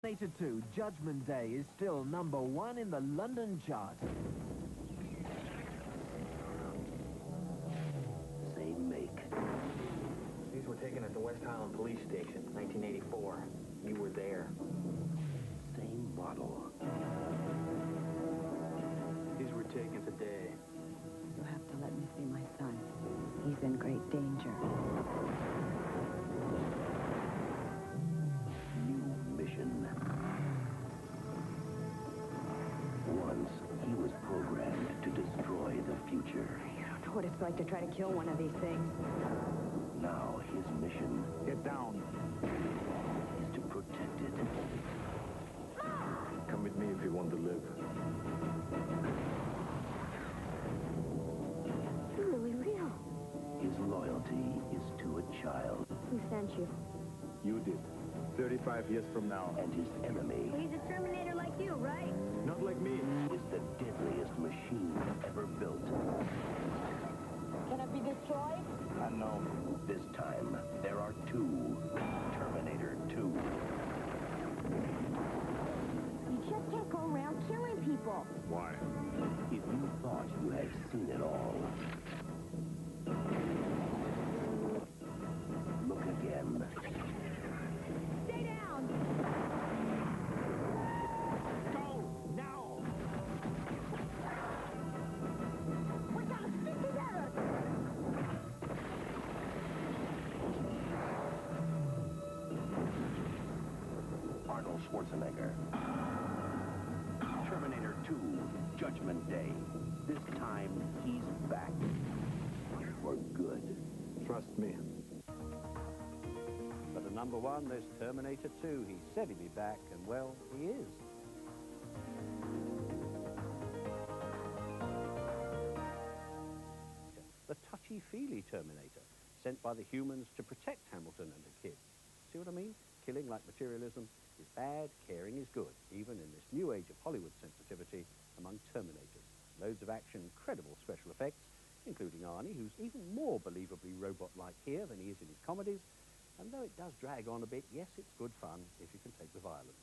Terminator 2, Judgment Day is still #1 in the London chart. Same make. These were taken at the West Highland Police Station, 1984. You were there. Same model. These were taken today. You have to let me see my son. He's in great danger. New mission. Once, he was programmed to destroy the future. I don't know what it's like to try to kill one of these things. Now, his mission Get down. is to protect it. Come with me if you want to live. You're really real. His loyalty is to a child. Who sent you? You did. 35 years from now. And his enemy He's a Terminator like you, right? Not like me. is the deadliest machine ever built. Can it be destroyed? Unknown. This time, there are two. Terminator 2. You just can't go around killing people. Why? If you thought you had seen it all, look again. Stay down! Go! Now! We gotta stick together! Arnold Schwarzenegger. Terminator 2, Judgment Day. This time, he's back. For good. Trust me. But at #1, there's Terminator 2. He said he'd be back, and well, he is. The touchy-feely Terminator, sent by the humans to protect Hamilton and the kids. See what I mean? Killing like materialism is bad, caring is good, even in this new age of Hollywood sensitivity among Terminators. Loads of action, incredible special effects, including Arnie, who's even more believably robot-like here than he is in his comedies. And though it does drag on a bit, yes, it's good fun if you can take the violence.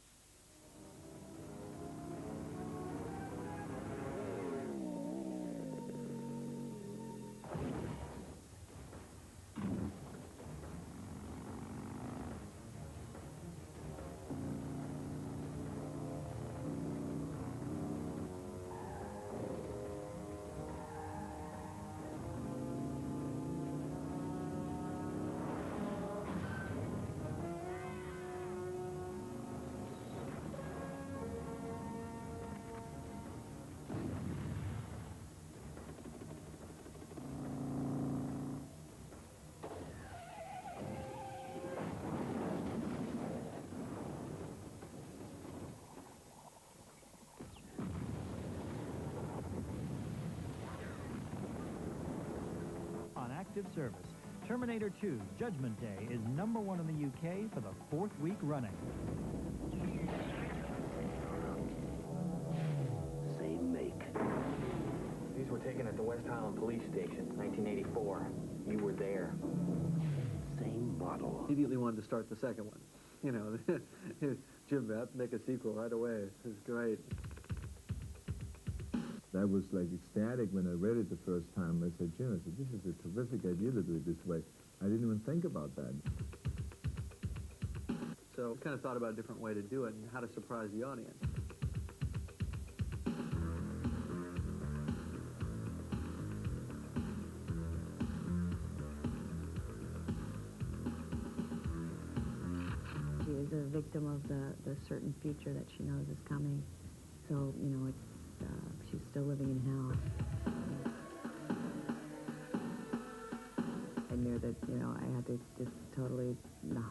On active service, Terminator 2, Judgment Day is #1 in the UK for the 4th week running. Same make. These were taken at the West Highland Police Station, 1984. You were there. Same model. Immediately wanted to start the second one. You know, Jim, make a sequel right away. This is great. I was like ecstatic when I read it the first time. I said, Jim, this is a terrific idea to do it this way. I didn't even think about that. So kind of thought about a different way to do it and how to surprise the audience. She is a victim of the certain future that she knows is coming. So, you know, it's, she's still living in hell. I knew that, you know, I had to just totally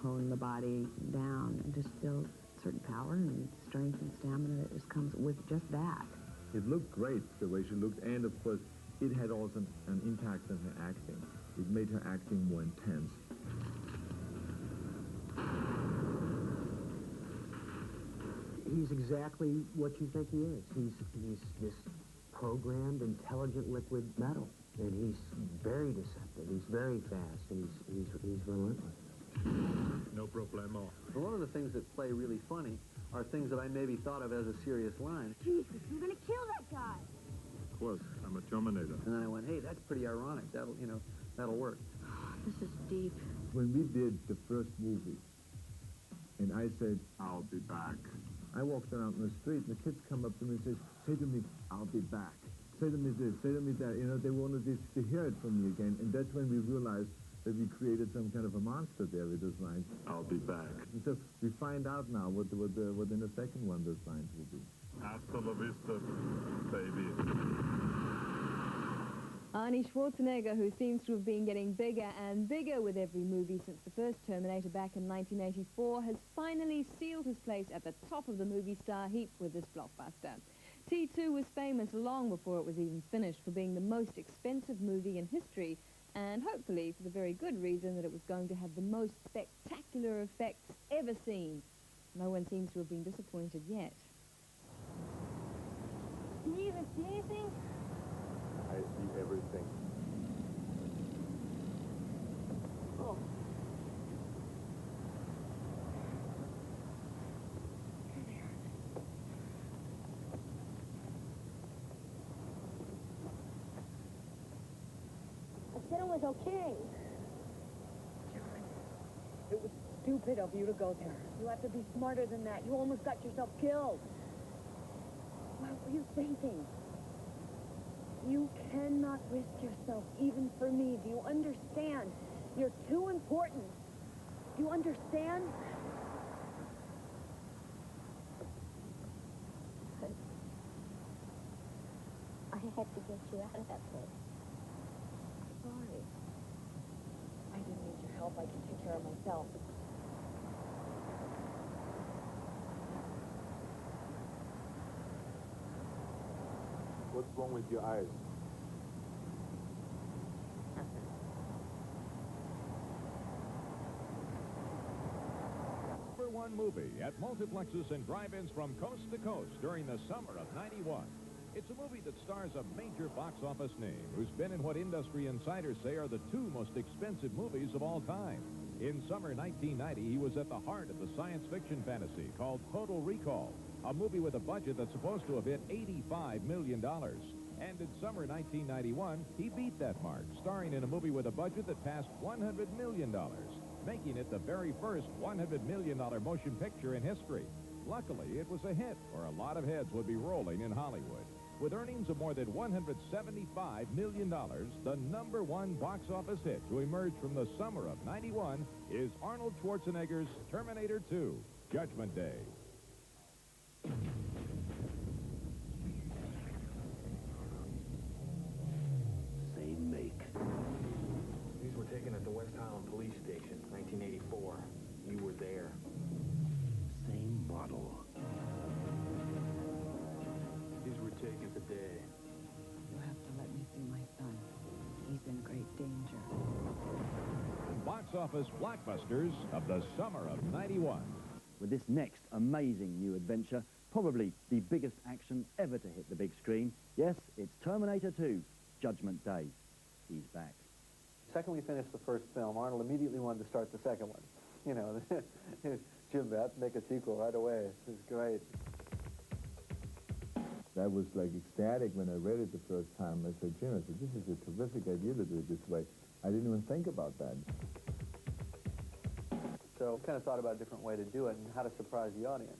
hone the body down and just build certain power and strength and stamina that just comes with just that. It looked great, the way she looked, and of course, it had also an impact on her acting. It made her acting more intense. He's exactly what you think he is. He's this programmed, intelligent liquid metal, and he's very deceptive. He's very fast, and he's relentless. No problemo. But one of the things that play really funny are things that I maybe thought of as a serious line. Jesus, you're gonna kill that guy. Of course, I'm a Terminator. And then I went, hey, that's pretty ironic. That'll work. This is deep. When we did the first movie, and I said, I'll be back. I walked around the street, and the kids come up to me and say to me, I'll be back. Say to me this, say to me that. You know, they wanted to hear it from me again. And that's when we realized that we created some kind of a monster there with those lines. I'll be back. And so we find out now what in the second one those lines will be. Hasta la vista, baby. Arnie Schwarzenegger, who seems to have been getting bigger and bigger with every movie since the first Terminator back in 1984, has finally sealed his place at the top of the movie star heap with this blockbuster. T2 was famous long before it was even finished for being the most expensive movie in history, and hopefully for the very good reason that it was going to have the most spectacular effects ever seen. No one seems to have been disappointed yet. Can you even see anything? I see everything. Oh. I said it was okay. It was stupid of you to go there. You have to be smarter than that. You almost got yourself killed. What were you thinking? You cannot risk yourself, even for me. Do you understand? You're too important. Do you understand? I had to get you out of that place. Sorry. I didn't need your help. I can take care of myself. What's wrong with your eyes? #1 movie at multiplexes and drive-ins from coast to coast during the summer of '91. It's a movie that stars a major box office name who's been in what industry insiders say are the two most expensive movies of all time. In summer 1990, he was at the heart of the science fiction fantasy called Total Recall, a movie with a budget that's supposed to have hit $85 million. And in summer 1991, he beat that mark, starring in a movie with a budget that passed $100 million, making it the very first $100 million motion picture in history. Luckily, it was a hit, or a lot of heads would be rolling in Hollywood. With earnings of more than $175 million, the #1 box office hit to emerge from the summer of '91 is Arnold Schwarzenegger's Terminator 2, Judgment Day. Same make. These were taken at the West Highland Police Station, 1984. You were there. Same model. These were taken today. You have to let me see my son. He's in great danger. Box office blockbusters of the summer of '91. With this next amazing new adventure, probably the biggest action ever to hit the big screen. Yes, it's Terminator 2, Judgment Day. He's back. The second we finished the first film, Arnold immediately wanted to start the second one. You know, Jim, make a sequel right away. This is great. I was like ecstatic when I read it the first time. I said, Jim, this is a terrific idea to do it this way. I didn't even think about that. So kind of thought about a different way to do it and how to surprise the audience.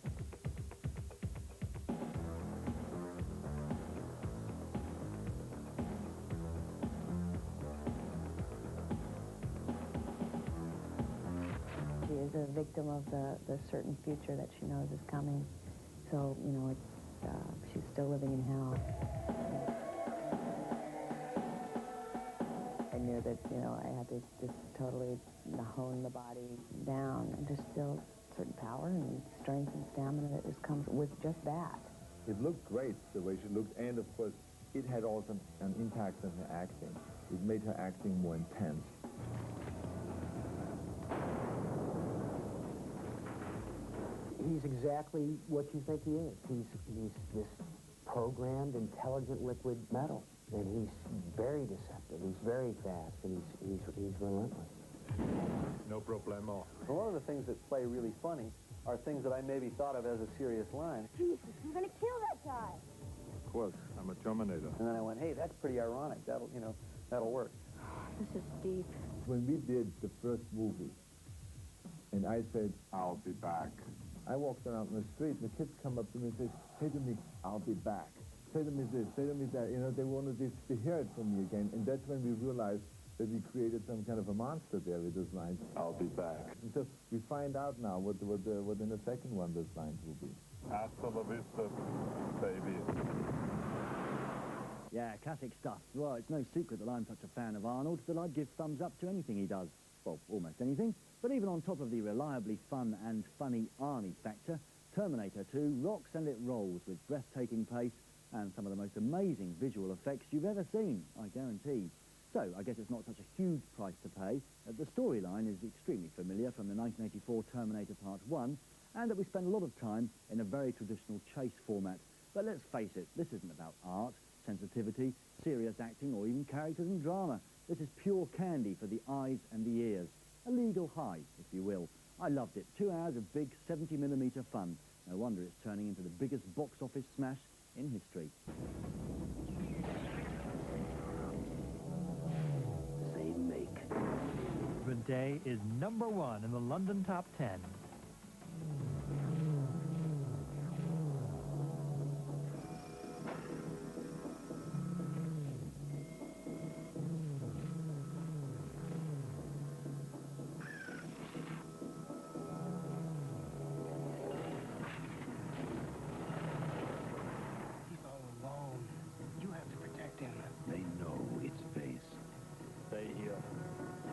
She is a victim of the certain future that she knows is coming. So, you know, she's still living in hell. I knew that, you know, I had to just totally hone the body down and just feel certain power and strength and stamina that just comes with just that. It looked great, the way she looked, and of course, it had also an impact on her acting. It made her acting more intense. He's exactly what you think he is. He's this programmed, intelligent liquid metal, and he's very deceptive. He's very fast, and he's relentless. No problemo. A lot of the things that play really funny are things that I maybe thought of as a serious line. Jesus, I'm gonna kill that guy. Of course, I'm a Terminator. And then I went, hey, that's pretty ironic. That'll, that'll work. This is deep. When we did the first movie, and I said, I'll be back. I walked around the street, and the kids come up to me and say to me, I'll be back. Say to me this, say to me that. They wanted to hear it from me again. And that's when we realized that we created some kind of a monster there with those lines. I'll be back. And so we find out now what in the second one those lines will be. Hasta la vista, baby. Yeah, classic stuff. Well, it's no secret that I'm such a fan of Arnold that I'd give thumbs up to anything he does. Well, almost anything. But even on top of the reliably fun and funny Arnie factor, Terminator 2 rocks and it rolls with breathtaking pace and some of the most amazing visual effects you've ever seen, I guarantee. So, I guess it's not such a huge price to pay, that the storyline is extremely familiar from the 1984 Terminator Part 1, and that we spend a lot of time in a very traditional chase format. But let's face it, this isn't about art, sensitivity, serious acting, or even characters and drama. This is pure candy for the eyes and the ears. A legal high, if you will. I loved it. 2 hours of big 70mm fun. No wonder it's turning into the biggest box office smash in history. Same make. Judgment Day is #1 in the London Top 10. They know its face. Stay here.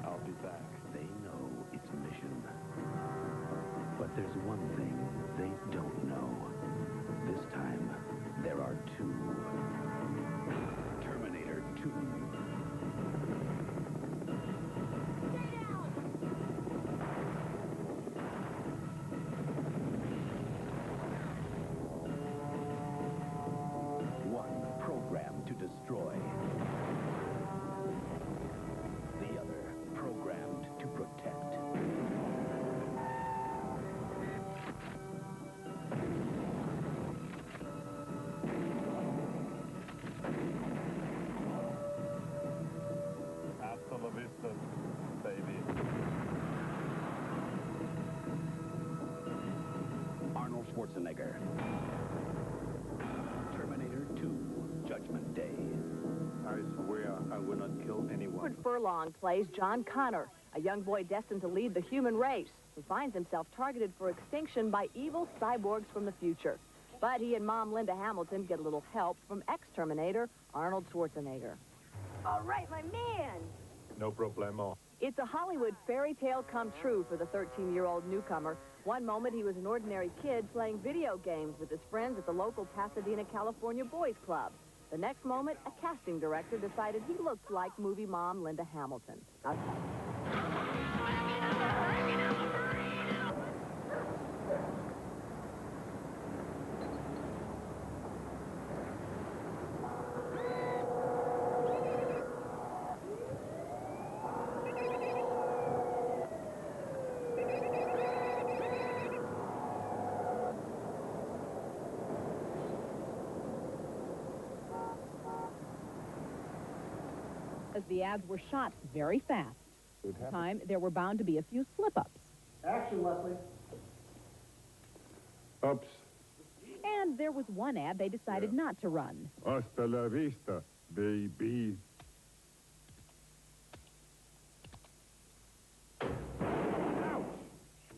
I'll be back. They know its mission. But there's one thing they don't know. This time, there are 2. Terminator 2. One programmed to destroy. The other programmed to protect. Hasta la vista, baby. Arnold Schwarzenegger. Terminator 2, Judgment Day. I swear I will not kill anyone. Edward Furlong plays John Connor, a young boy destined to lead the human race, who finds himself targeted for extinction by evil cyborgs from the future. But he and Mom Linda Hamilton get a little help from ex-Terminator Arnold Schwarzenegger. All right, my man. No problemo. It's a Hollywood fairy tale come true for the 13-year-old newcomer. One moment, he was an ordinary kid playing video games with his friends at the local Pasadena, California Boys Club. The next moment, a casting director decided he looked like movie mom Linda Hamilton. As the ads were shot very fast. This time, there were bound to be a few slip-ups. Action, Leslie. Oops. And there was one ad they decided not to run. Hasta la vista, baby.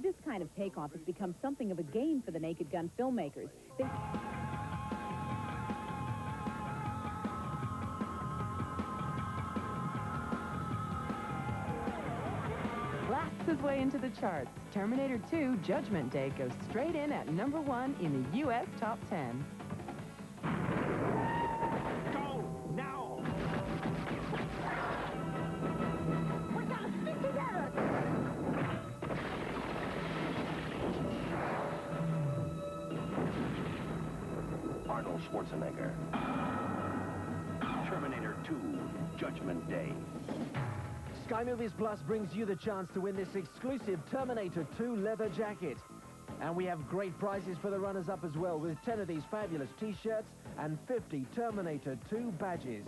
This kind of takeoff has become something of a game for the Naked Gun filmmakers. Blasts his way into the charts. Terminator 2 Judgment Day goes straight in at #1 in the U.S. Top 10. Go! Now! We gotta stick together. Arnold Schwarzenegger. Terminator 2, Judgment Day. Sky Movies Plus brings you the chance to win this exclusive Terminator 2 leather jacket. And we have great prizes for the runners-up as well, with 10 of these fabulous T-shirts and 50 Terminator 2 badges.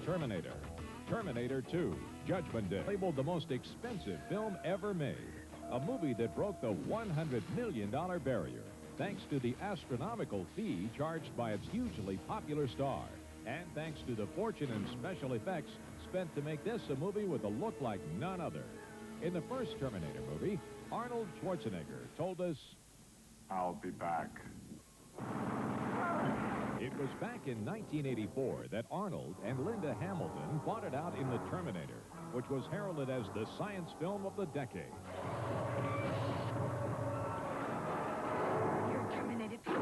Terminator. Terminator 2, Judgment Day, labeled the most expensive film ever made. A movie that broke the $100 million barrier, thanks to the astronomical fee charged by its hugely popular star, and thanks to the fortune and special effects spent to make this a movie with a look like none other. In the first Terminator movie, Arnold Schwarzenegger told us, I'll be back. It was back in 1984 that Arnold and Linda Hamilton fought it out in The Terminator, which was heralded as the science film of the decade. You're terminated. For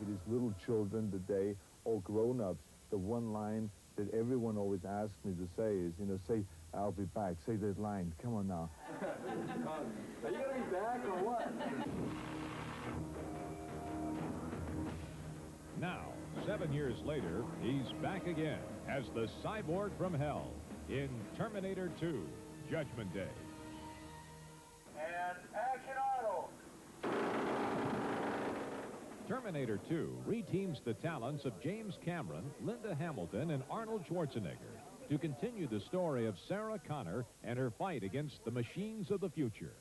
these little children today, all grown-ups, the one line that everyone always asks me to say is, say, I'll be back. Say that line. Come on now. Are you going to be back or what? Now, 7 years later, he's back again as the cyborg from hell in Terminator 2, Judgment Day. And action, Arnold! Terminator 2 reteams the talents of James Cameron, Linda Hamilton, and Arnold Schwarzenegger to continue the story of Sarah Connor and her fight against the machines of the future.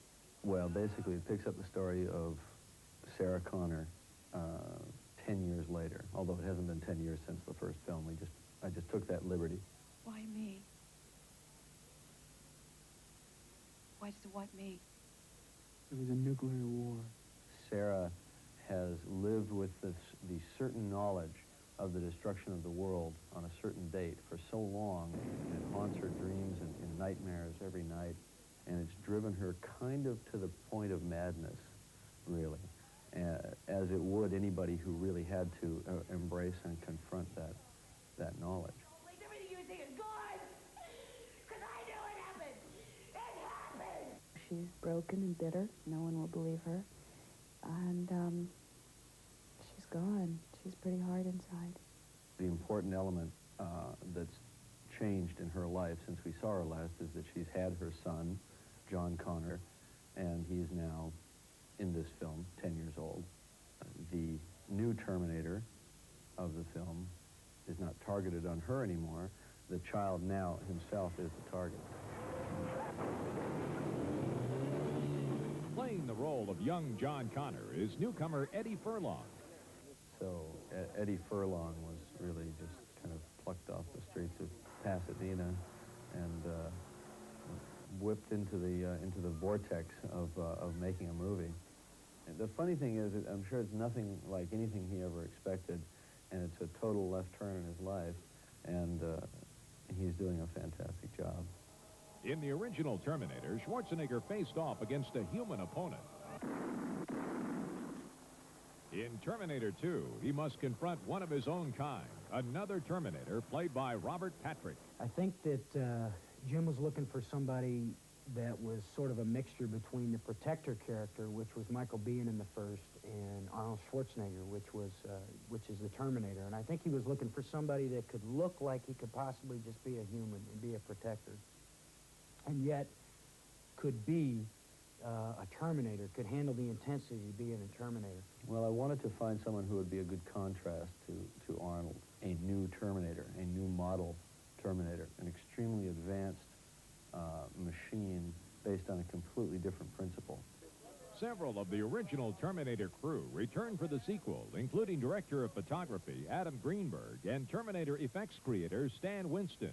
Well, basically, it picks up the story of Sarah Connor 10 years later, although it hasn't been 10 years since the first film. I just took that liberty. Why me? Why me? It was a nuclear war. Sarah has lived with the certain knowledge of the destruction of the world on a certain date for so long, and it haunts her dreams and in nightmares every night, and it's driven her kind of to the point of madness, really, as it would anybody who really had to embrace and confront that knowledge. Like everything you say is gone! Because I know it happened! It happened! She's broken and bitter. No one will believe her. And, she's gone. She's pretty hard inside. The important element that's changed in her life since we saw her last is that she's had her son, John Connor, and he's now, in this film, 10 years old. The new Terminator of the film is not targeted on her anymore. The child now himself is the target. Playing the role of young John Connor is newcomer Eddie Furlong. So Eddie Furlong was really just kind of plucked off the streets of Pasadena and whipped into the vortex of making a movie. And the funny thing is, I'm sure it's nothing like anything he ever expected, and it's a total left turn in his life, and he's doing a fantastic job. In the original Terminator, Schwarzenegger faced off against a human opponent. In Terminator 2, he must confront one of his own kind, another Terminator played by Robert Patrick. I think that Jim was looking for somebody that was sort of a mixture between the Protector character, which was Michael Biehn in the first, and Arnold Schwarzenegger, which is the Terminator. And I think he was looking for somebody that could look like he could possibly just be a human and be a Protector, and yet could be a Terminator could handle the intensity to be in a Terminator? Well, I wanted to find someone who would be a good contrast to Arnold, a new Terminator, a new model Terminator, an extremely advanced machine based on a completely different principle. Several of the original Terminator crew returned for the sequel, including director of photography Adam Greenberg and Terminator effects creator Stan Winston.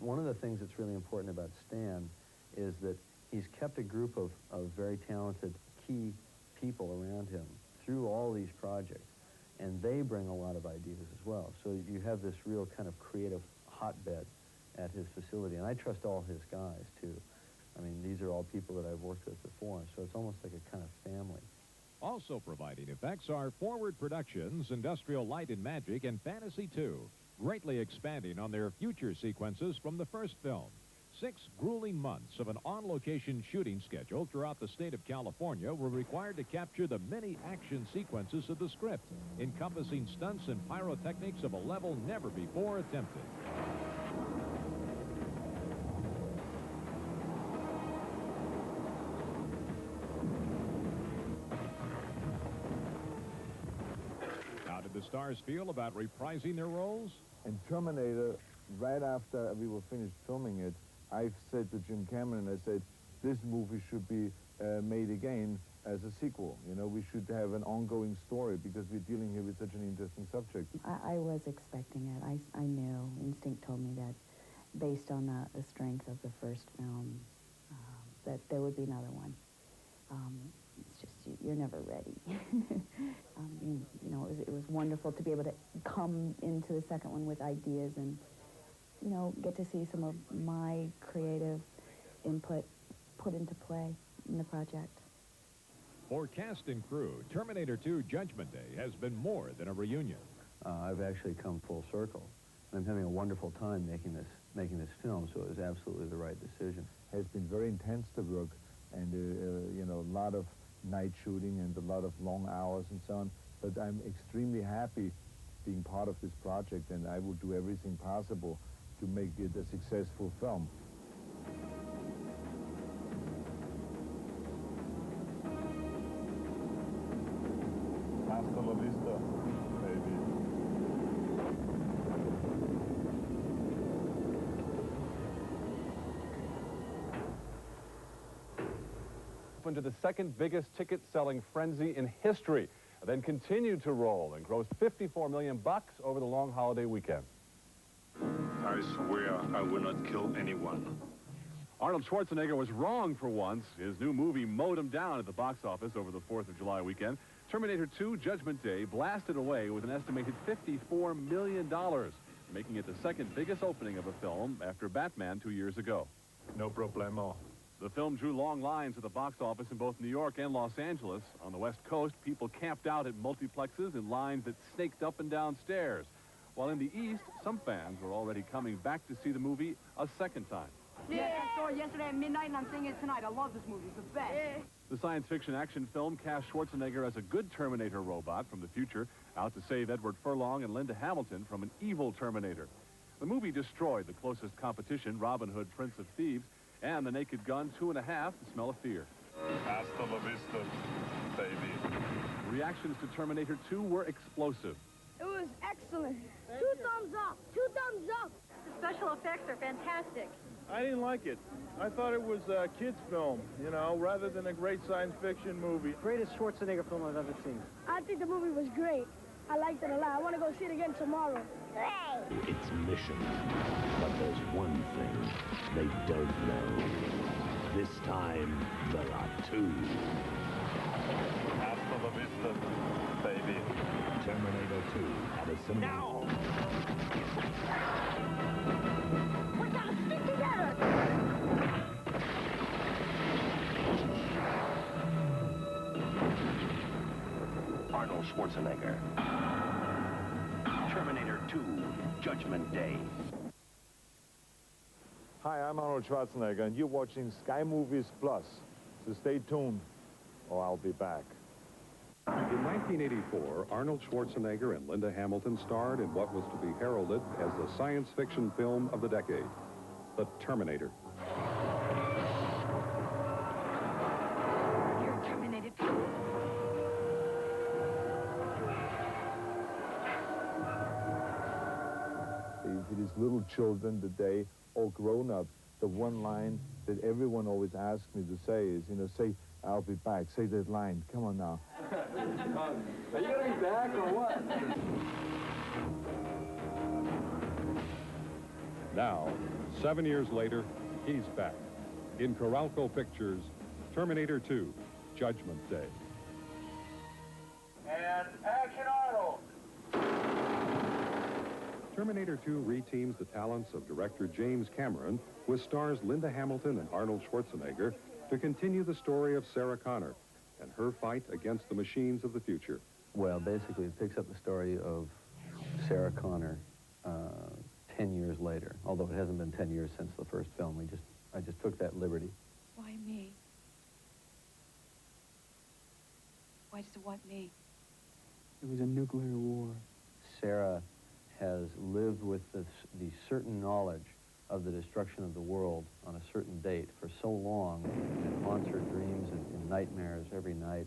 One of the things that's really important about Stan is that he's kept a group of very talented key people around him through all these projects, and they bring a lot of ideas as well. So you have this real kind of creative hotbed at his facility, and I trust all his guys, too. I mean, these are all people that I've worked with before, so it's almost like a kind of family. Also providing effects are Forward Productions, Industrial Light and Magic, and Fantasy 2, greatly expanding on their future sequences from the first film. 6 grueling months of an on-location shooting schedule throughout the state of California were required to capture the many action sequences of the script, encompassing stunts and pyrotechnics of a level never before attempted. How did the stars feel about reprising their roles? In Terminator, right after we were finished filming it, I said to Jim Cameron, I said, this movie should be made again as a sequel. You know, we should have an ongoing story because we're dealing here with such an interesting subject. I was expecting it. I knew. Instinct told me that based on the strength of the first film, that there would be another one. It's just, you're never ready. You know, it was wonderful to be able to come into the second one with ideas and, you know, get to see some of my creative input put into play in the project. For cast and crew, Terminator 2 Judgment Day has been more than a reunion. I've actually come full circle. I'm having a wonderful time making this film, so it was absolutely the right decision. It has been very intense, the work, and you know, a lot of night shooting and a lot of long hours and so on. But I'm extremely happy being part of this project, and I will do everything possible to make it a successful film. Hasta la vista, baby. Into the second biggest ticket-selling frenzy in history, then continued to roll and grossed $54 million over the long holiday weekend. I swear I will not kill anyone. Arnold Schwarzenegger was wrong for once. His new movie mowed him down at the box office over the 4th of July weekend. Terminator 2 Judgment Day blasted away with an estimated $54 million, making it the second biggest opening of a film after Batman 2 years ago. No problemo. The film drew long lines at the box office in both New York and Los Angeles. On the West Coast, people camped out at multiplexes in lines that snaked up and down stairs. While in the East, some fans were already coming back to see the movie a second time. Yeah, I saw it yesterday at midnight, and I'm seeing it tonight. I love this movie. It's the best. Yeah. The science fiction action film cast Schwarzenegger as a good Terminator robot from the future, out to save Edward Furlong and Linda Hamilton from an evil Terminator. The movie destroyed the closest competition, Robin Hood, Prince of Thieves, and The Naked Gun 2.5, The Smell of Fear. Hasta la vista, baby. Reactions to Terminator 2 were explosive. It was excellent. Two thumbs up. Two thumbs up. The special effects are fantastic. I didn't like it. I thought it was a kid's film, you know, rather than a great science fiction movie. Greatest Schwarzenegger film I've ever seen. I think the movie was great. I liked it a lot. I want to go see it again tomorrow. Its mission. But there's one thing they don't know. This time, there are two. Hasta la vista, baby. Terminator 2 at a cinema. Now! We gotta stick together! Arnold Schwarzenegger. Terminator 2, Judgment Day. Hi, I'm Arnold Schwarzenegger, and you're watching Sky Movies Plus. So stay tuned, or I'll be back. In 1984, Arnold Schwarzenegger and Linda Hamilton starred in what was to be heralded as the science fiction film of the decade, The Terminator. little children today, or grown-ups, the one line that everyone always asks me to say is, you know, say, "I'll be back." Say that line. Come on now. Are you going to be back or what? Now, 7 years later, he's back. In Coralco Pictures, Terminator 2, Judgment Day. And action, Arnold! Terminator 2 reteams the talents of director James Cameron with stars Linda Hamilton and Arnold Schwarzenegger to continue the story of Sarah Connor and her fight against the machines of the future. Well, basically, it picks up the story of Sarah Connor 10 years later, although it hasn't been 10 years since the first film. I just took that liberty. Why me? Why does it want me? It was a nuclear war. Sarah has lived with the certain knowledge of the destruction of the world on a certain date for so long, it haunts her dreams and nightmares every night,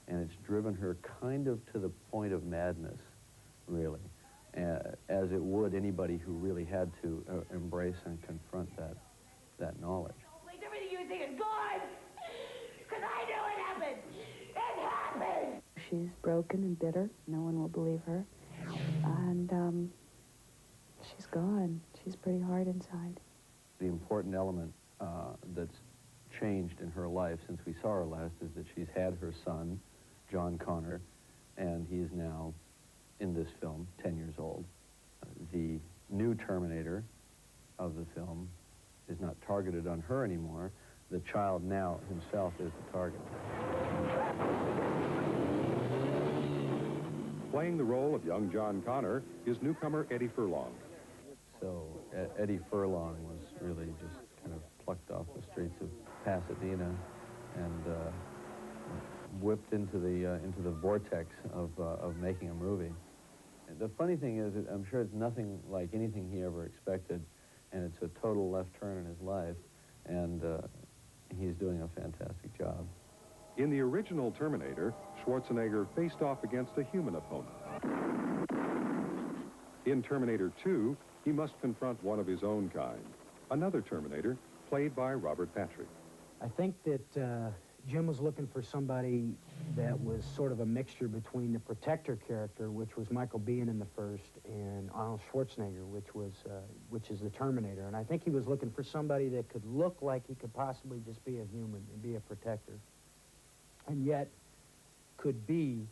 and it's driven her kind of to the point of madness, really, as it would anybody who really had to embrace and confront that knowledge. Please, everything you say is gone! Because I know it happened! It happened! She's broken and bitter. No one will believe her. And she's gone. She's pretty hard inside. The important element that's changed in her life since we saw her last is that she's had her son, John Connor, and he is now, in this film, 10 years old. The new Terminator of the film is not targeted on her anymore. The child now himself is the target. Playing the role of young John Connor is newcomer Eddie Furlong. So Eddie Furlong was really just kind of plucked off the streets of Pasadena and whipped into the vortex of making a movie. The funny thing is, I'm sure it's nothing like anything he ever expected, and it's a total left turn in his life, and he's doing a fantastic job. In the original Terminator, Schwarzenegger faced off against a human opponent. In Terminator 2, he must confront one of his own kind, another Terminator, played by Robert Patrick. I think that Jim was looking for somebody that was sort of a mixture between the Protector character, which was Michael Biehn in the first, and Arnold Schwarzenegger, which is the Terminator. And I think he was looking for somebody that could look like he could possibly just be a human and be a Protector, and yet could be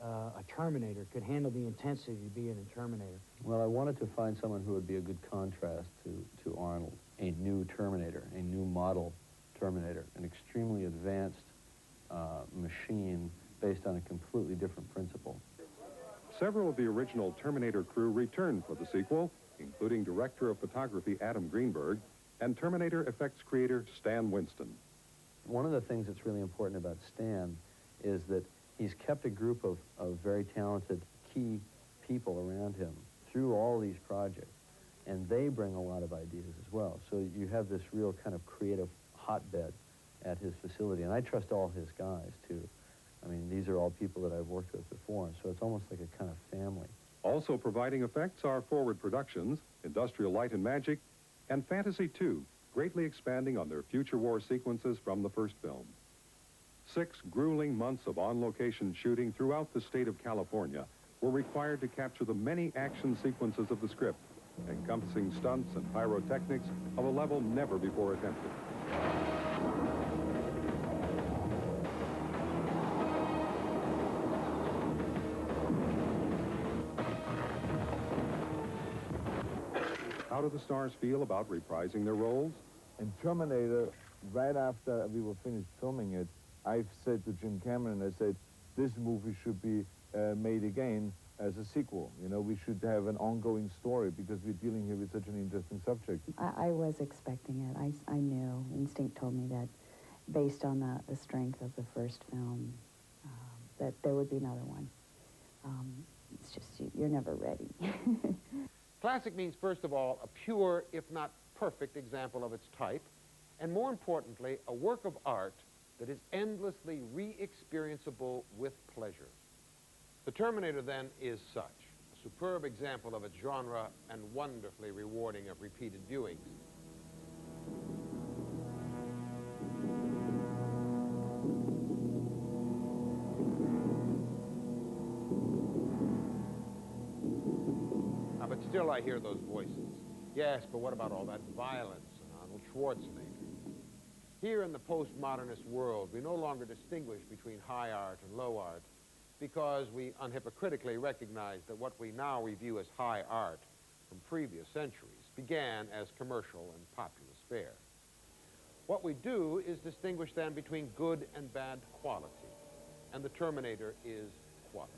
a Terminator, could handle the intensity of being a Terminator. Well, I wanted to find someone who would be a good contrast to Arnold, a new Terminator, a new model Terminator, an extremely advanced machine based on a completely different principle. Several of the original Terminator crew returned for the sequel, including director of photography Adam Greenberg and Terminator effects creator Stan Winston. One of the things that's really important about Stan is that he's kept a group of very talented key people around him through all these projects, and they bring a lot of ideas as well. So you have this real kind of creative hotbed at his facility, and I trust all his guys, too. I mean, these are all people that I've worked with before, so it's almost like a kind of family. Also providing effects are Forward Productions, Industrial Light and Magic, and Fantasy 2, greatly expanding on their future war sequences from the first film. 6 grueling months of on-location shooting throughout the state of California were required to capture the many action sequences of the script, encompassing stunts and pyrotechnics of a level never before attempted. How do the stars feel about reprising their roles? In Terminator, right after we were finished filming it, I said to Jim Cameron, I said, this movie should be made again as a sequel. You know, we should have an ongoing story because we're dealing here with such an interesting subject. I was expecting it. I knew. Instinct told me that based on the strength of the first film, that there would be another one. It's just, you're never ready. Classic means, first of all, a pure, if not perfect, example of its type, and more importantly, a work of art that is endlessly re-experienceable with pleasure. The Terminator, then, is such. A superb example of its genre and wonderfully rewarding of repeated viewings. But still I hear those voices. Yes, but what about all that violence and Arnold Schwarzenegger? Here in the postmodernist world, we no longer distinguish between high art and low art because we unhypocritically recognize that what we now review as high art from previous centuries began as commercial and populist fare. What we do is distinguish then between good and bad quality, and the Terminator is quality.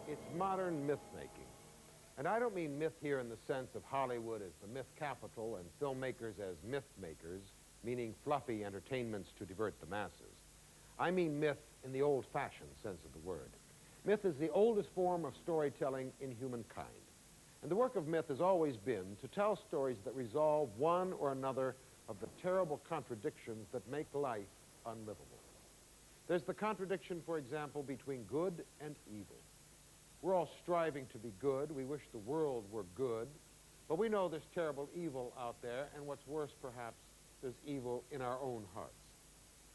It's modern myth-making. And I don't mean myth here in the sense of Hollywood as the myth capital and filmmakers as myth-makers, meaning fluffy entertainments to divert the masses. I mean myth in the old-fashioned sense of the word. Myth is the oldest form of storytelling in humankind. And the work of myth has always been to tell stories that resolve one or another of the terrible contradictions that make life unlivable. There's the contradiction, for example, between good and evil. We're all striving to be good. We wish the world were good. But we know there's terrible evil out there, and what's worse, perhaps, there's evil in our own hearts.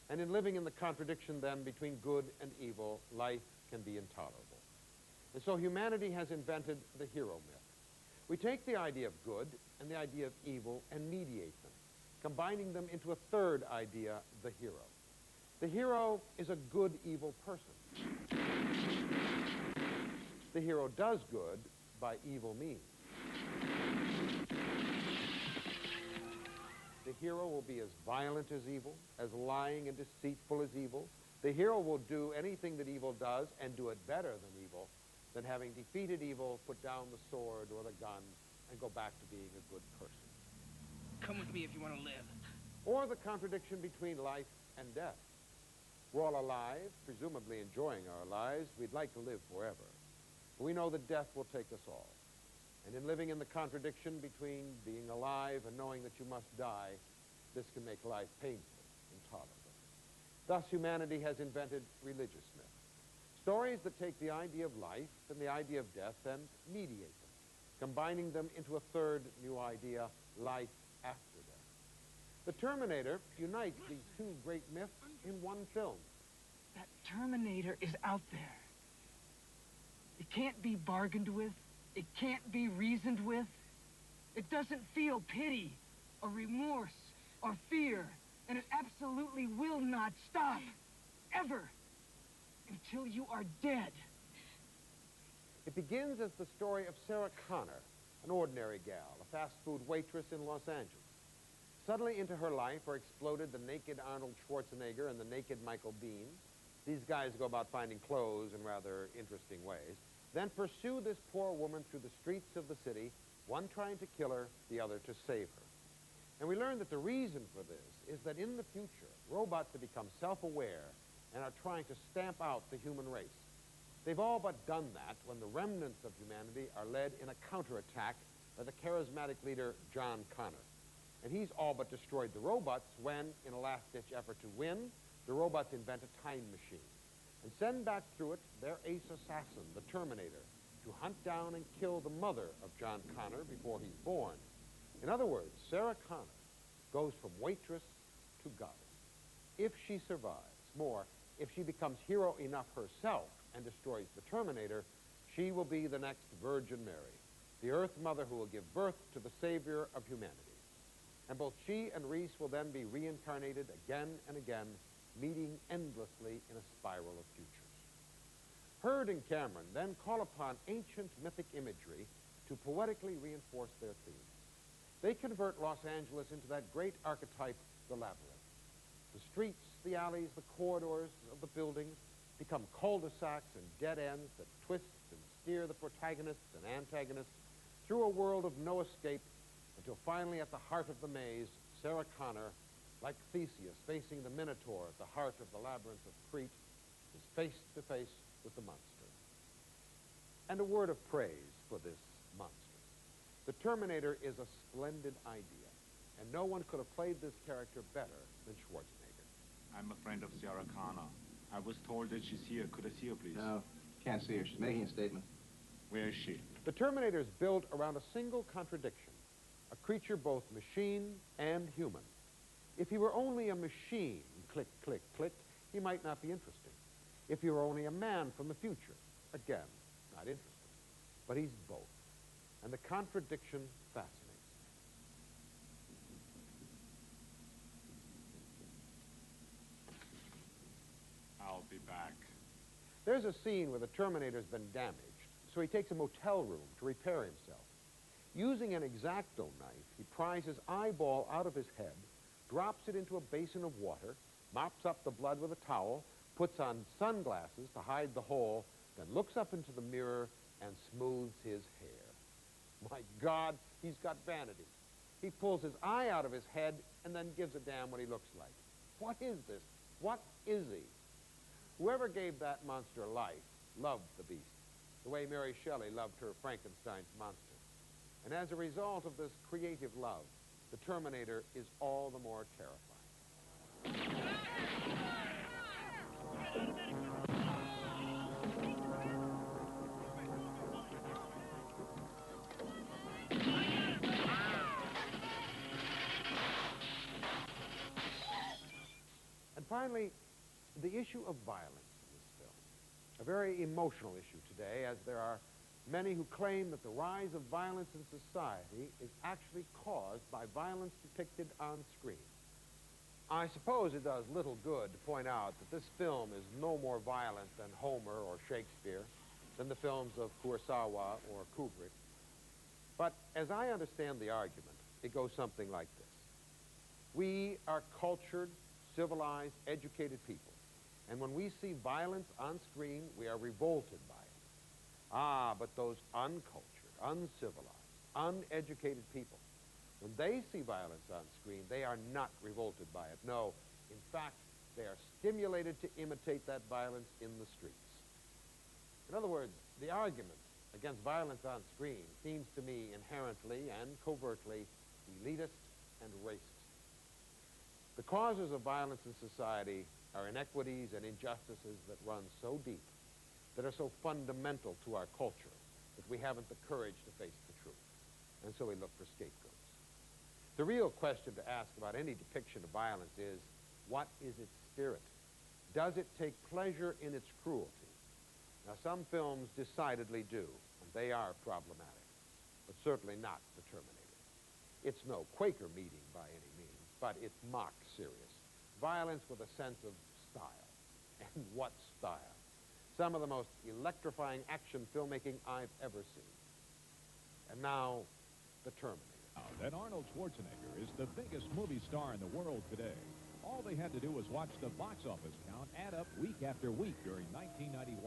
And in living in the contradiction, then, between good and evil, life can be intolerable. And so humanity has invented the hero myth. We take the idea of good and the idea of evil and mediate them, combining them into a third idea, the hero. The hero is a good evil person. The hero does good by evil means. The hero will be as violent as evil, as lying and deceitful as evil. The hero will do anything that evil does and do it better than evil, than having defeated evil, put down the sword or the gun, and go back to being a good person. Come with me if you want to live. Or the contradiction between life and death. We're all alive, presumably enjoying our lives. We'd like to live forever. But we know that death will take us all. And in living in the contradiction between being alive and knowing that you must die, this can make life painful, intolerable. Thus, humanity has invented religious myth. Stories that take the idea of life and the idea of death and mediate them, combining them into a third new idea, life after death. The Terminator unites these two great myths in one film. That Terminator is out there. It can't be bargained with. It can't be reasoned with. It doesn't feel pity or remorse or fear, and it absolutely will not stop, ever, until you are dead. It begins as the story of Sarah Connor, an ordinary gal, a fast food waitress in Los Angeles. Suddenly into her life are exploded the naked Arnold Schwarzenegger and the naked Michael Biehn. These guys go about finding clothes in rather interesting ways, then pursue this poor woman through the streets of the city, one trying to kill her, the other to save her. And we learn that the reason for this is that in the future, robots have become self-aware and are trying to stamp out the human race. They've all but done that when the remnants of humanity are led in a counterattack by the charismatic leader, John Connor. And he's all but destroyed the robots when, in a last-ditch effort to win, the robots invent a time machine and send back through it their ace assassin, the Terminator, to hunt down and kill the mother of John Connor before he's born. In other words, Sarah Connor goes from waitress to goddess. If she survives, more, if she becomes hero enough herself and destroys the Terminator, she will be the next Virgin Mary, the Earth Mother who will give birth to the savior of humanity. And both she and Reese will then be reincarnated again and again, meeting endlessly in a spiral of futures. Hurd and Cameron then call upon ancient mythic imagery to poetically reinforce their themes. They convert Los Angeles into that great archetype, the labyrinth. The streets, the alleys, the corridors of the buildings become cul-de-sacs and dead ends that twist and steer the protagonists and antagonists through a world of no escape until finally at the heart of the maze, Sarah Connor, like Theseus facing the Minotaur at the heart of the labyrinth of Crete, is face to face with the monster. And a word of praise for this monster. The Terminator is a splendid idea. and no one could have played this character better than Schwarzenegger. I'm a friend of Sarah Connor. I was told that she's here. Could I see her, please? No, can't see her. She's making a statement. Where is she? The Terminator is built around a single contradiction, a creature both machine and human. If he were only a machine, click, click, click, he might not be interesting. If he were only a man from the future, again, not interesting. But he's both, and the contradiction fascinates me. I'll be back. There's a scene where the Terminator's been damaged, so he takes a motel room to repair himself. Using an X-Acto knife, he pries his eyeball out of his head, drops it into a basin of water, mops up the blood with a towel, puts on sunglasses to hide the hole, then looks up into the mirror and smooths his hair. My God, he's got vanity. He pulls his eye out of his head and then gives a damn what he looks like. What is this? What is he? Whoever gave that monster life loved the beast, the way Mary Shelley loved her Frankenstein's monster. And as a result of this creative love, the Terminator is all the more terrifying. And finally, the issue of violence in this film. A very emotional issue today, as there are many who claim that the rise of violence in society is actually caused by violence depicted on screen. I suppose it does little good to point out that this film is no more violent than Homer or Shakespeare, than the films of Kurosawa or Kubrick. But as I understand the argument, it goes something like this. We are cultured, civilized, educated people. And when we see violence on screen, we are revolted by it. Ah, but those uncultured, uncivilized, uneducated people, when they see violence on screen, they are not revolted by it. No, in fact, they are stimulated to imitate that violence in the streets. In other words, the argument against violence on screen seems to me inherently and covertly elitist and racist. The causes of violence in society are inequities and injustices that run so deep, that are so fundamental to our culture, that we haven't the courage to face the truth. And so we look for scapegoats. The real question to ask about any depiction of violence is, what is its spirit? Does it take pleasure in its cruelty? Now, some films decidedly do, and they are problematic, but certainly not the Terminator. It's no Quaker meeting by any means, but it's mock serious. Violence with a sense of style. And what style? Some of the most electrifying action filmmaking I've ever seen. And now, the Terminator. Now, that Arnold Schwarzenegger is the biggest movie star in the world today. All they had to do was watch the box office count add up week after week during 1991.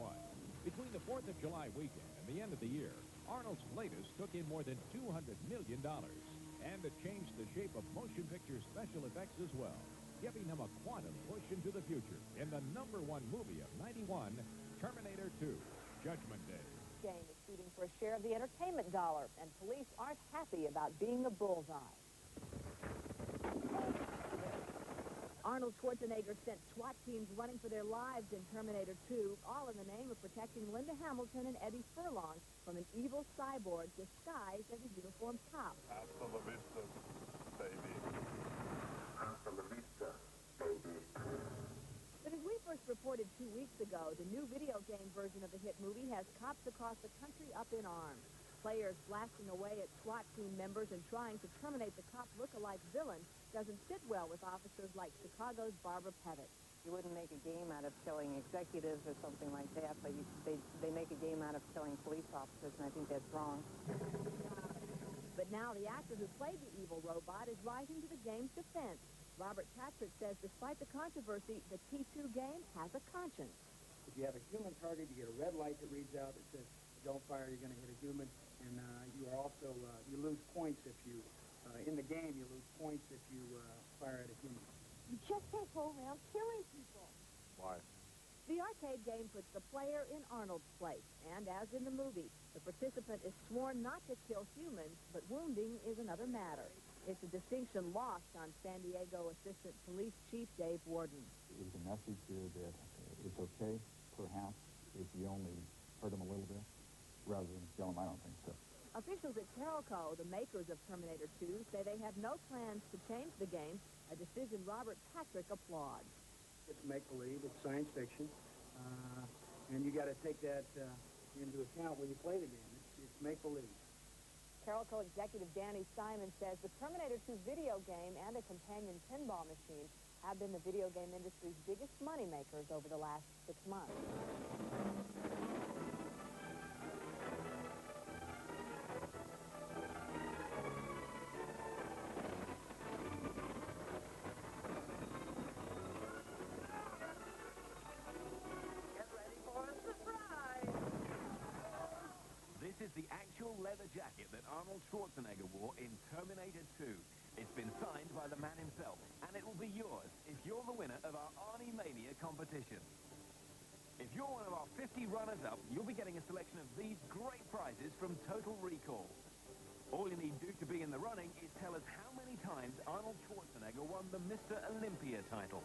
Between the 4th of July weekend and the end of the year, Arnold's latest took in more than $200 million. And it changed the shape of motion picture special effects as well, giving them a quantum push into the future in the #1 movie of '91, Terminator 2, Judgment Day. Game is shooting for a share of the entertainment dollar, and police aren't happy about being the bullseye. Arnold Schwarzenegger sent SWAT teams running for their lives in Terminator 2, all in the name of protecting Linda Hamilton and Eddie Furlong from an evil cyborg disguised as a uniformed cop. Hasta la vista, baby. Hasta la vista, baby. But as we first reported 2 weeks ago, the new video game version of the hit movie has cops across the country up in arms. Players blasting away at SWAT team members and trying to terminate the cop look-alike villain doesn't sit well with officers like Chicago's Barbara Pettit. You wouldn't make a game out of killing executives or something like that, but they make a game out of killing police officers, and I think that's wrong. But now the actor who played the evil robot is rising to the game's defense. Robert Patrick says despite the controversy, the T2 game has a conscience. If you have a human target, you get a red light that reads out that says, don't fire, you're going to hit a human. And you are also, you lose points if you, in the game, you lose points if you fire at a human. You just can't go around killing people. Why? The arcade game puts the player in Arnold's place, and as in the movie, the participant is sworn not to kill humans, but wounding is another matter. It's a distinction lost on San Diego Assistant Police Chief Dave Warden. It was a message here that it's okay, perhaps, if you only hurt them a little bit, rather than kill them. I don't think so. Officials at Carolco, the makers of Terminator 2, say they have no plans to change the game, a decision Robert Patrick applauds. It's make-believe, it's science fiction, and you got to take that into account when you play the game. It's make-believe. Carolco executive Danny Simon says the Terminator 2 video game and a companion pinball machine have been the video game industry's biggest moneymakers over the last 6 months. This is the actual leather jacket that Arnold Schwarzenegger wore in Terminator 2. It's been signed by the man himself, and it will be yours if you're the winner of our Arnie Mania competition. If you're one of our 50 runners-up, you'll be getting a selection of these great prizes from Total Recall. All you need to do to be in the running is tell us how many times Arnold Schwarzenegger won the Mr. Olympia title.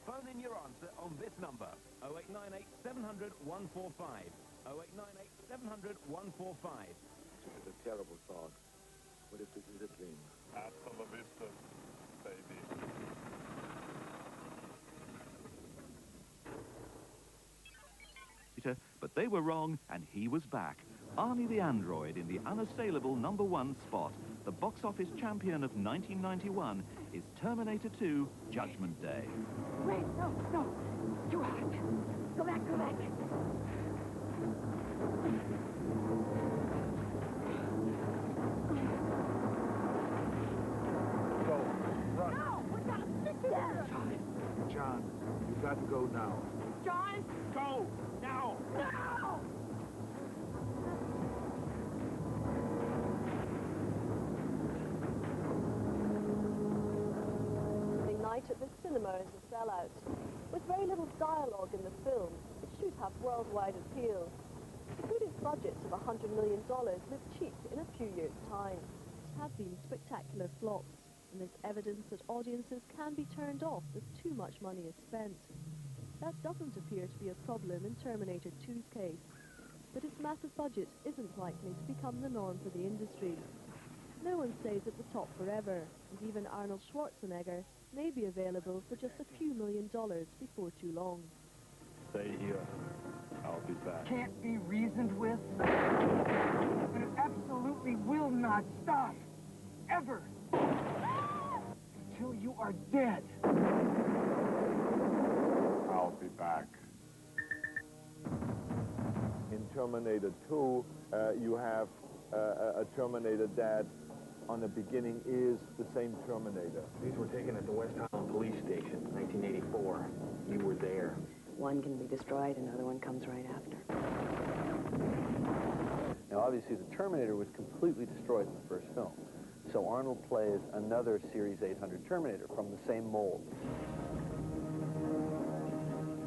Phone in your answer on this number, 0898 700 145. 0898 700 145. It's a terrible thought. What if this is a dream? Hasta la vista, baby. But they were wrong, and he was back. Arnie the android in the unassailable #1 spot. The box office champion of 1991 is Terminator 2 Judgment Day. Wait, no. Too hot. Go back. Go. Run. No, what's up? There. John, you got to go now. John? Go! Now! No! Night at the cinema is a sellout. With very little dialogue in the film, it should have worldwide appeal. Including budgets of $100 million look cheap in a few years' time. Have been spectacular flops, and there's evidence that audiences can be turned off if too much money is spent. That doesn't appear to be a problem in Terminator 2's case, but its massive budget isn't likely to become the norm for the industry. No one stays at the top forever, and even Arnold Schwarzenegger may be available for just a few $1 million before too long. Stay here. I'll be back. Can't be reasoned with, and it absolutely will not stop. Ever. Until you are dead. I'll be back. In Terminator 2, you have a Terminator that, on the beginning, is the same Terminator. These were taken at the West Highland Police Station, 1984. You were there. One can be destroyed, another one comes right after. Now, obviously, the Terminator was completely destroyed in the first film. So Arnold plays another Series 800 Terminator from the same mold.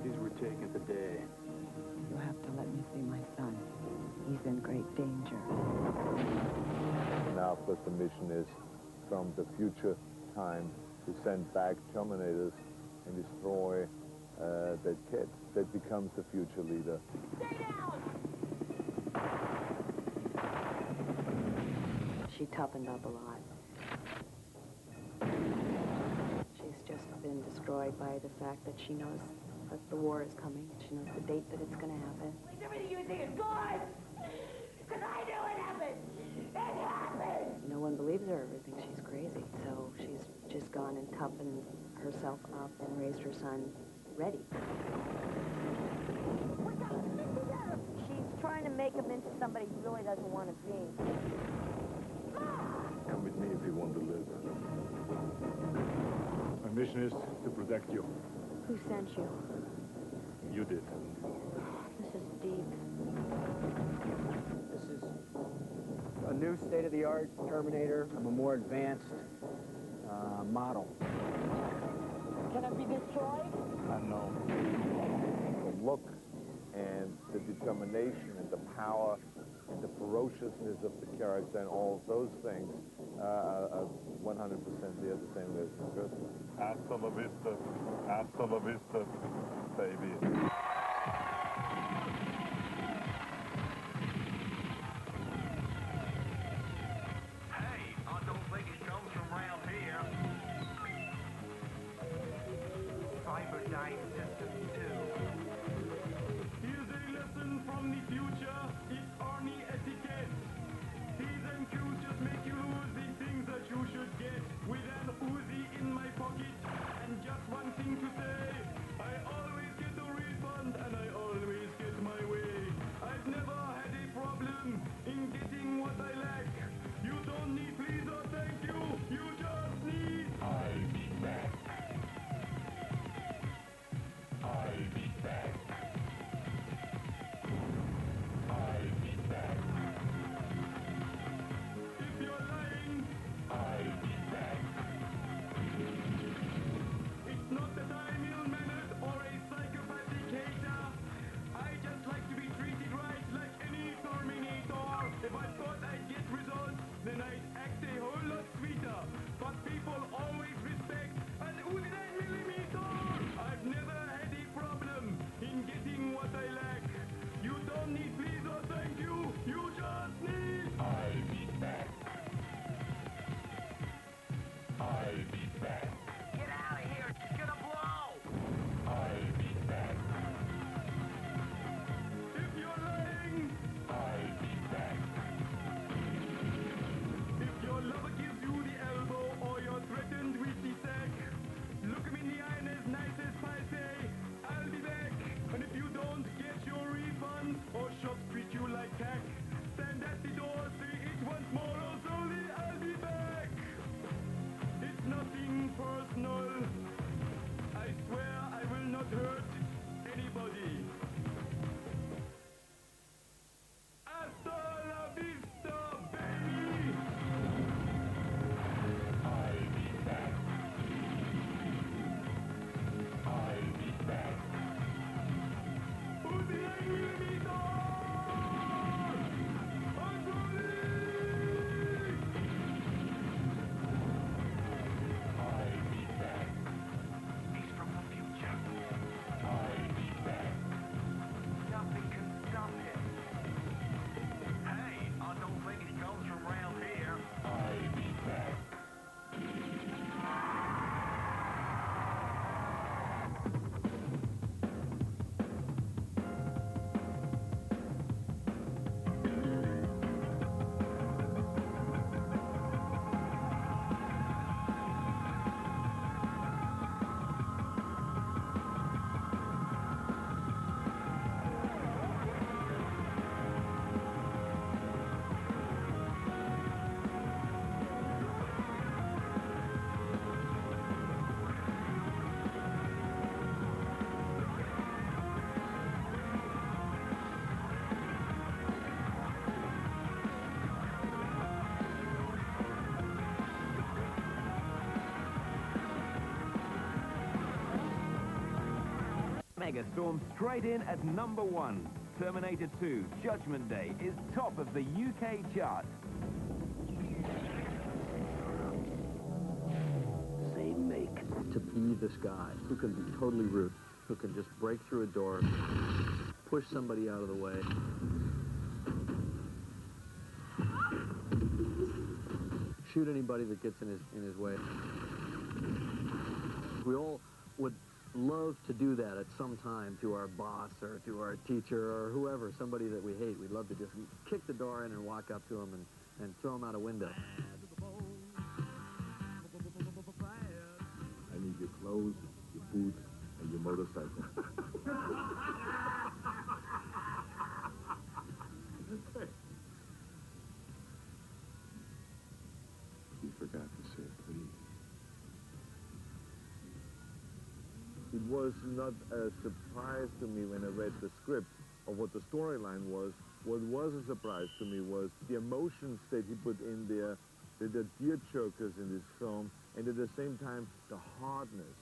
These were taken today. You have to let me see my son. He's in great danger. Now, of course, the mission is from the future time to send back Terminators and destroy that kid that becomes the future leader. Stay down! She toughened up a lot. She's just been destroyed by the fact that she knows that the war is coming. She knows the date that it's going to happen. Please, everything you think is good! Because I knew it happened! It happened! No one believes her. Everything she's crazy. So she's just gone and toughened herself up and raised her son ready. She's trying to make him into somebody he really doesn't want to be. Come with me if you want to live. My mission is to protect you. Who sent you? You did. This is deep. This is a new state-of-the-art Terminator. I'm a more advanced model. Can it be destroyed? I know. The look and the determination and the power and the ferociousness of the character and all those things are 100% there the same way as the first one. Hasta la vista, baby. Cyberdyne Systems 2. Here's a lesson from the future. It's Arnie etiquette. P's and Q's just make you lose the things that you should get. With an Uzi in my pocket. And just one thing to say. I always get a refund and I always get my way. I've never had a problem in getting what I lack. You don't need please or thank you. You just need I'll be back. I'll be back. I'll be back. If you're lying, I'll be back. It's not that I'm ill-mannered or a psychopathic hater. I just like to be treated right like any Terminator. If I thought I'd get results, then I'd act a whole lot sweeter. But people always respect an Uzi 9mm. I've never had a problem in getting what I lack. You don't need please or thank you. You just need I'll be back. I'll be back. Get out of here! It's gonna blow! I'll be back. If you're lying, I'll be back. If your lover gives you the elbow or you're threatened with the sack, look him in the eye and as nice as pie say, I'll be back. And if you don't get your refund or shops treat you like cack, stand at the door, say it once more or slowly, I'll be back. It's nothing personal. I swear I will not hurt anybody. Hasta la vista, baby! I'll be back. I'll be back. Uzi 9mm! Anthony! I'll be back. He's from the future. I'll be back. Nothing can stop him. Hey, I don't think he comes from around here. I'll be back. Mega stormed straight in at #1. Terminator 2, Judgment Day, is top of the UK chart. Same make. To be this guy who can be totally rude, who can just break through a door, push somebody out of the way. Shoot anybody that gets in his way. We all would love to do that at some time to our boss or to our teacher or whoever, somebody that we hate. We'd love to just kick the door in and walk up to them and throw them out a window. I need your clothes, your food, and your motorcycle. You forgot to say please. It was not a surprise to me when I read the script of what the storyline was. What was a surprise to me was the emotions that he put in there, the tear chokers in this film, and at the same time, the hardness.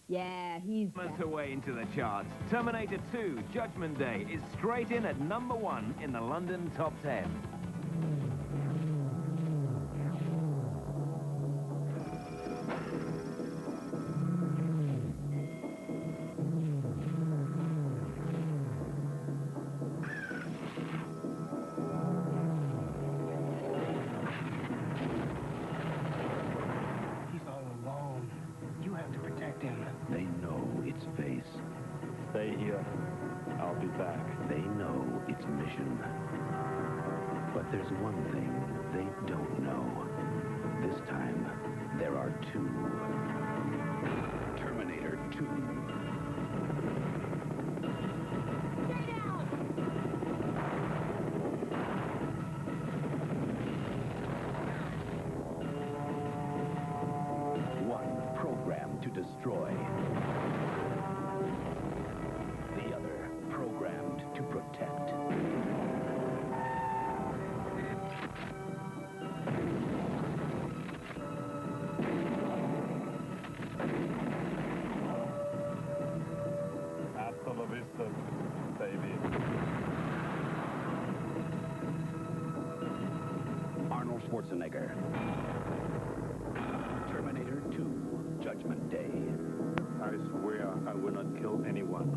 Yeah, he's Months away into the charts, Terminator 2 Judgment Day is straight in at #1 in the London Top 10. He's all alone. You have to protect him. They know its face. Stay here. I'll be back. They know its mission. But there's one thing they don't know. This time, there are two. Terminator 2. One programmed to destroy. The other programmed to protect. Hasta la vista, baby. Arnold Schwarzenegger. Terminator 2, Judgment Day. I swear I will not kill anyone.